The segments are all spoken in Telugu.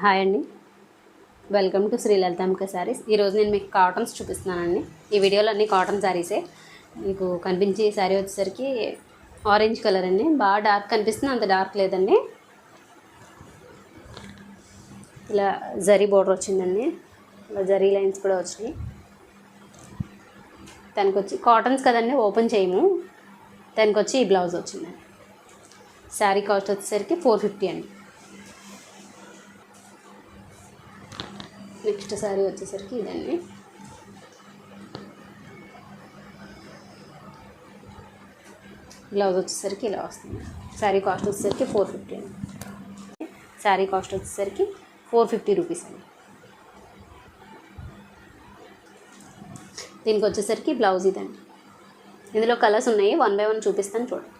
హాయ్ అండి, వెల్కమ్ టు శ్రీ లలితాంబిక శారీస్. ఈరోజు నేను మీకు కాటన్స్ చూపిస్తున్నానండి. ఈ వీడియోలో అన్ని కాటన్ శారీసే. మీకు కనిపించే శారీ వచ్చేసరికి ఆరెంజ్ కలర్ అండి. బాగా డార్క్ కనిపిస్తుంది, అంత డార్క్ లేదండి. ఇలా జరీ బోర్డర్ వచ్చిందండి, ఇలా జరీ లైన్స్ కూడా వచ్చినాయి. దానికి వచ్చి కాటన్స్ కదండి, ఓపెన్ చేయము. దానికి వచ్చి ఈ బ్లౌజ్ వచ్చిందండి. శారీ కాస్ట్ వచ్చేసరికి 450 అండి. నెక్స్ట్ శారీ వచ్చేసరికి ఇదండి. బ్లౌజ్ వచ్చేసరికి ఇలా వస్తుంది. శారీ కాస్ట్ వచ్చేసరికి 450 అండి. శారీ కాస్ట్ వచ్చేసరికి 450 రూపీస్ అండి. దీనికి వచ్చేసరికి బ్లౌజ్ ఇదండి. ఇందులో కలర్స్ ఉన్నాయి, 1 by 1 చూపిస్తాను చూడండి.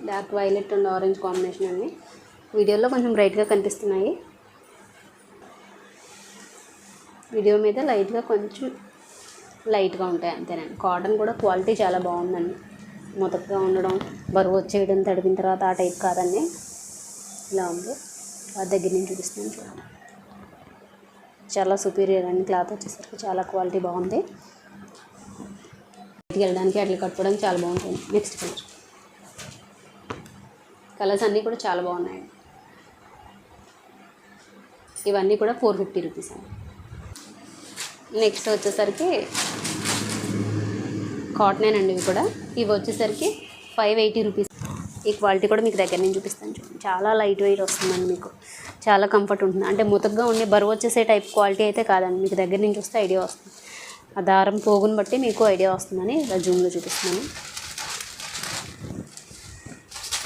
Dark violet and orange combination అండి. వీడియోలో కొంచెం బ్రైట్గా కనిపిస్తున్నాయి, వీడియో మీద లైట్గా కొంచెం లైట్గా ఉంటాయి అంతేనండి. కాటన్ కూడా క్వాలిటీ చాలా బాగుందండి. మొదటగా ఉండడం, బరువు వచ్చేయడం, తడిపిన తర్వాత ఆ టైప్ కాదండి. ఇలా ఉంది. ఆ దగ్గర నుంచి చూపిస్తున్నాను చూడండి. చాలా సుపీరియర్ అండి. క్లాత్ వచ్చేసరికి చాలా క్వాలిటీ బాగుంది. బయటికి వెళ్ళడానికి అట్లా కట్టుకోవడానికి చాలా బాగుంటుంది. నెక్స్ట్ కలర్స్ అన్నీ కూడా చాలా బాగున్నాయండి. ఇవన్నీ కూడా 450 రూపీస్ అండి. నెక్స్ట్ వచ్చేసరికి కాటన్ అండి. ఇవి కూడా ఇవి వచ్చేసరికి 580 రూపీస్. ఈ క్వాలిటీ కూడా మీకు దగ్గర నుంచి చూపిస్తాను చూడండి. చాలా లైట్ వెయిట్ వస్తుందండి, మీకు చాలా కంఫర్ట్ ఉంటుంది. అంటే ముతగ్గా ఉండే బరువు వచ్చేసే టైప్ క్వాలిటీ అయితే కాదండి. మీకు దగ్గర నుంచి వస్తే ఐడియా వస్తుంది. ఆ దారం పోగుని బట్టి మీకు ఐడియా వస్తుందని ఇలా జూమ్లో చూపిస్తున్నాను.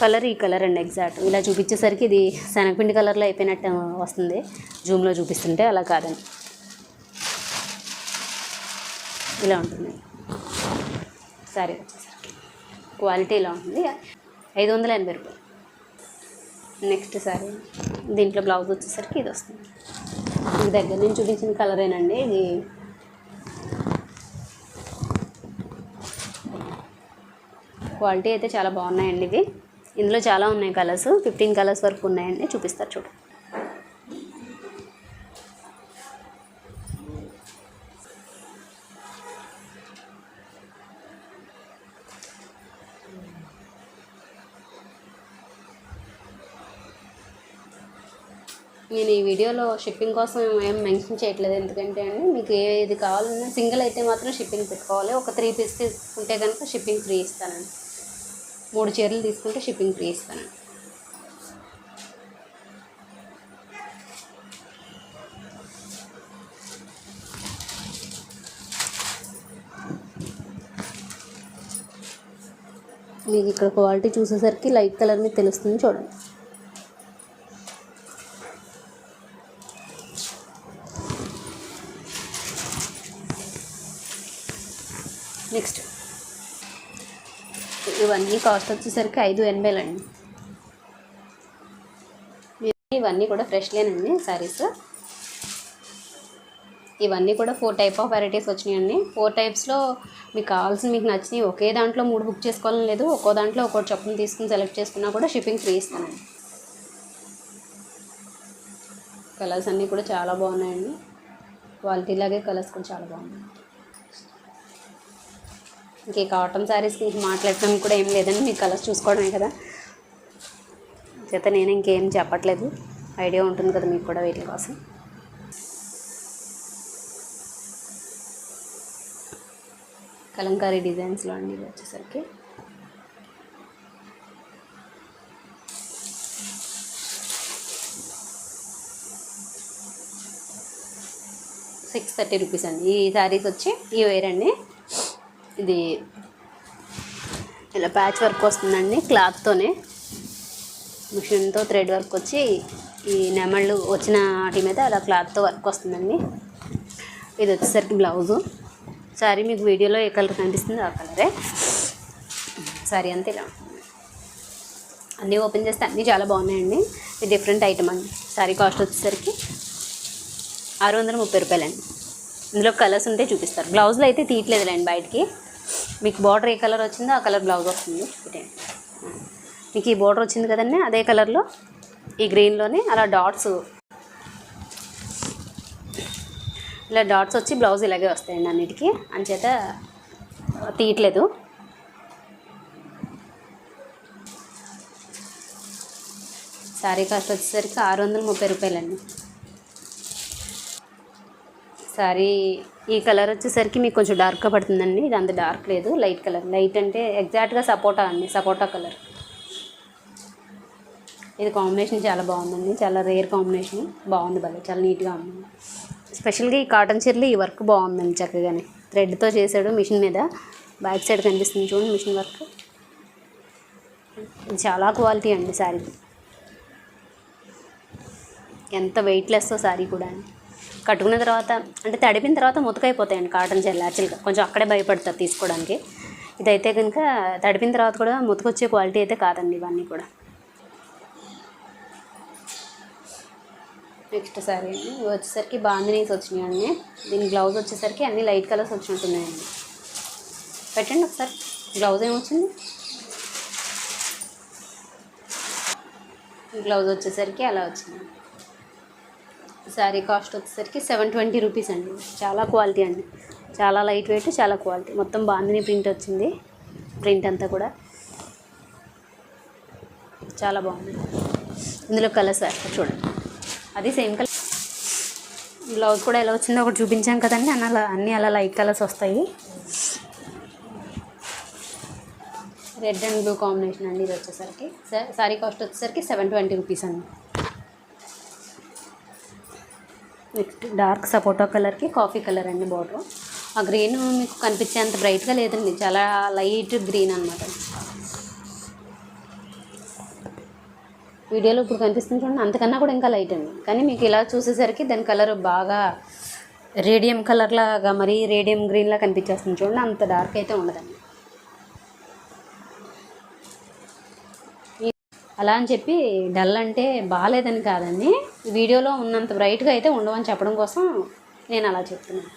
కలర్ ఈ కలర్ అండి ఎగ్జాక్ట్. ఇలా చూపించేసరికి ఇది శనగపిండి కలర్లో అయిపోయినట్టు వస్తుంది జూమ్లో చూపిస్తుంటే, అలా కాదండి. ఇలా ఉంటుంది సారీ వచ్చేసరికి. క్వాలిటీ ఇలా ఉంటుంది. 580 రూపాయలు. నెక్స్ట్ సారీ, దీంట్లో బ్లౌజ్ వచ్చేసరికి ఇది వస్తుంది. ఇది దగ్గర నుంచి చూపించిన కలరేనండి. ఇది క్వాలిటీ అయితే చాలా బాగున్నాయండి. ఇది ఇందులో చాలా ఉన్నాయి కలర్స్, 15 కలర్స్ వరకు ఉన్నాయండి. చూపిస్తారు చూడండి. నేను ఈ వీడియోలో షిప్పింగ్ కోసం ఏం మెన్షన్ చేయట్లేదు, ఎందుకంటే అండి మీకు ఏది కావాలన్నా సింగిల్ అయితే మాత్రం షిప్పింగ్ పెట్టుకోవాలి. ఒక 3 పీస్ తీసుకుంటే కనుక షిప్పింగ్ ఫ్రీ ఇస్తానండి. 3 చీరలు తీసుకుంటే షిప్పింగ్ ఫ్రీ ఇస్తానండి. మీకు ఇక్కడ క్వాలిటీ చూసేసరికి లైట్ కలర్ మీద తెలుస్తుంది చూడండి. నెక్స్ట్ ఇవన్నీ కాస్ట్ వచ్చేసరికి 580 అండి. ఇవన్నీ కూడా ఫ్రెష్లేనండి శారీస్. ఇవన్నీ కూడా 4 టైప్ ఆఫ్ వెరైటీస్ వచ్చినాయండి. 4 టైప్స్లో మీకు కావాల్సిన, మీకు నచ్చినవి ఒకే దాంట్లో 3 బుక్ చేసుకోవాలని లేదు. ఒక్కో దాంట్లో ఒక్కొక్క చొప్పున తీసుకుని సెలెక్ట్ చేసుకున్నా కూడా షిప్పింగ్ ఫ్రీ ఇస్తానండి. కలర్స్ అన్నీ కూడా చాలా బాగున్నాయండి. క్వాలిటీ లాగే కలర్స్ కూడా చాలా బాగున్నాయి. ఇంకే కాటన్ శారీస్కి మాట్లాడటం కూడా ఏం లేదండి, మీకు కలర్స్ చూసుకోవడమే కదా. చేత నేను ఇంకేం చెప్పట్లేదు, ఐడియా ఉంటుంది కదా మీకు కూడా వీటి కోసం. కలంకారీ డిజైన్స్లో అండి ఇది వచ్చేసరికి. $630 రూపీస్ అండి. ఈ శారీస్ వచ్చి ఈ వేర్ అండి. ఇది ఇలా ప్యాచ్ వర్క్ వస్తుందండి, క్లాత్తోనే. మిషన్తో థ్రెడ్ వర్క్ వచ్చి ఈ నెమళ్ళు వచ్చిన వాటి మీద అలా క్లాత్తో వర్క్ వస్తుందండి. ఇది వచ్చేసరికి బ్లౌజు. శారీ మీకు వీడియోలో ఏ కలర్ కనిపిస్తుందో ఆ కలరే. శారీ అంతా ఇలా ఉంటుంది. అన్నీ ఓపెన్ చేస్తే అన్నీ చాలా బాగున్నాయండి. ఇది డిఫరెంట్ ఐటమ్ అండి. శారీ కాస్ట్ వచ్చేసరికి 630 రూపాయలండి. ఇందులో కలర్స్ ఉంటే చూపిస్తారు. బ్లౌజ్లో అయితే తీయట్లేదులేండి బయటికి. మీకు బార్డర్ ఏ కలర్ వచ్చిందో ఆ కలర్ బ్లౌజ్ వస్తుంది. మీకు ఈ బోర్డర్ వచ్చింది కదండి, అదే కలర్లో ఈ గ్రీన్లోనే అలా డాట్స్, ఇలా డాట్స్ వచ్చి బ్లౌజ్ ఇలాగే వస్తాయండి అన్నిటికీ. అంచేత తీయట్లేదు. శారీ కాస్ట్ వచ్చేసరికి 630 రూపాయలండి. శారీ ఈ కలర్ వచ్చేసరికి మీకు కొంచెం డార్క్గా పడుతుందండి. ఇది అంత డార్క్ లేదు, లైట్ కలర్. లైట్ అంటే ఎగ్జాక్ట్గా సపోటా అండి, సపోటా కలర్. ఇది కాంబినేషన్ చాలా బాగుందండి, చాలా రేర్ కాంబినేషన్. బాగుంది, భలే చాలా నీట్గా ఉంది. స్పెషల్గా ఈ కాటన్ చీరలు ఈ వర్క్ బాగుందండి, చక్కగానే థ్రెడ్తో చేశాడు మిషన్ మీద. బ్యాక్ సైడ్ కనిపిస్తుంది చూడండి మిషన్ వర్క్. ఇది చాలా క్వాలిటీ అండి శారీ, ఎంత వెయిట్లెస్తో శారీ కూడా అండి. కట్టుకున్న తర్వాత అంటే తడిపిన తర్వాత ముతకైపోతాయండి కాటన్ చీరలు. యాక్చువల్గా కొంచెం అక్కడే భయపడతారు తీసుకోవడానికి. ఇదైతే కనుక తడిపిన తర్వాత కూడా ముతకొచ్చే క్వాలిటీ అయితే కాదండి ఇవన్నీ కూడా. నెక్స్ట్ శారీ అండి, ఇవి వచ్చేసరికి బాందినీస్ వచ్చినాయండి. దీని బ్లౌజ్ వచ్చేసరికి అన్ని లైట్ కలర్స్ వచ్చినట్టున్నాయండి. పెట్టండి ఒకసారి బ్లౌజ్ ఏమొచ్చింది. బ్లౌజ్ వచ్చేసరికి అలా వచ్చింది. శారీ కాస్ట్ వచ్చేసరికి 720 రూపీస్ అండి. చాలా క్వాలిటీ అండి, చాలా లైట్ వెయిట్, చాలా క్వాలిటీ. మొత్తం బాందిని ప్రింట్ వచ్చింది, ప్రింట్ అంతా కూడా చాలా బాగుంది. ఇందులో కలర్స్ వేస్తారు చూడండి, అది సేమ్ కలర్. బ్లౌజ్ కూడా ఎలా వచ్చిందో ఒకటి చూపించాం కదండి, అన్నీ అలా లైట్ కలర్స్ వస్తాయి. రెడ్ అండ్ బ్లూ కాంబినేషన్ అండి. ఇది వచ్చేసరికి శారీ కాస్ట్ వచ్చేసరికి 720 రూపీస్ అండి. నెక్స్ట్ డార్క్ సపోటా కలర్కి కాఫీ కలర్ అండి బార్డర్. ఆ గ్రీన్ మీకు కనిపించేంత బ్రైట్గా లేదండి, చాలా లైట్ గ్రీన్ అనమాట. వీడియోలో ఇప్పుడు కనిపిస్తుంది చూడండి, అంతకన్నా కూడా ఇంకా లైట్ అండి. కానీ మీకు ఇలా చూసేసరికి దాని కలర్ బాగా రేడియం కలర్ లాగా, మరీ రేడియం గ్రీన్లా కనిపించేస్తుంది చూడండి, అంత డార్క్ అయితే ఉండదండి. అలా అని చెప్పి డల్ అంటే బాగాలేదని కాదండి, వీడియోలో ఉన్నంత బ్రైట్గా అయితే ఉండవని చెప్పడం కోసం నేను అలా చెప్తున్నాను.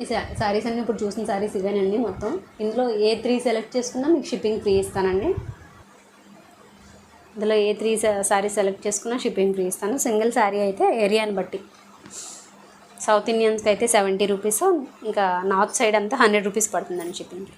ఈ శారీస్ అన్నీ ఇప్పుడు చూసిన శారీస్ ఇవేనండి మొత్తం. ఇందులో ఏ 3 సెలెక్ట్ చేసుకున్నా మీకు షిప్పింగ్ ఫ్రీ ఇస్తానండి. ఇందులో ఏ 3 శారీ సెలెక్ట్ చేసుకున్నా షిప్పింగ్ ఫ్రీ ఇస్తాను. సింగిల్ శారీ అయితే ఏరియాని బట్టి, సౌత్ ఇండియన్స్కి అయితే 70 రూపీస్, ఇంకా నార్త్ సైడ్ అంతా 100 రూపీస్ పడుతుందండి షిప్పింగ్.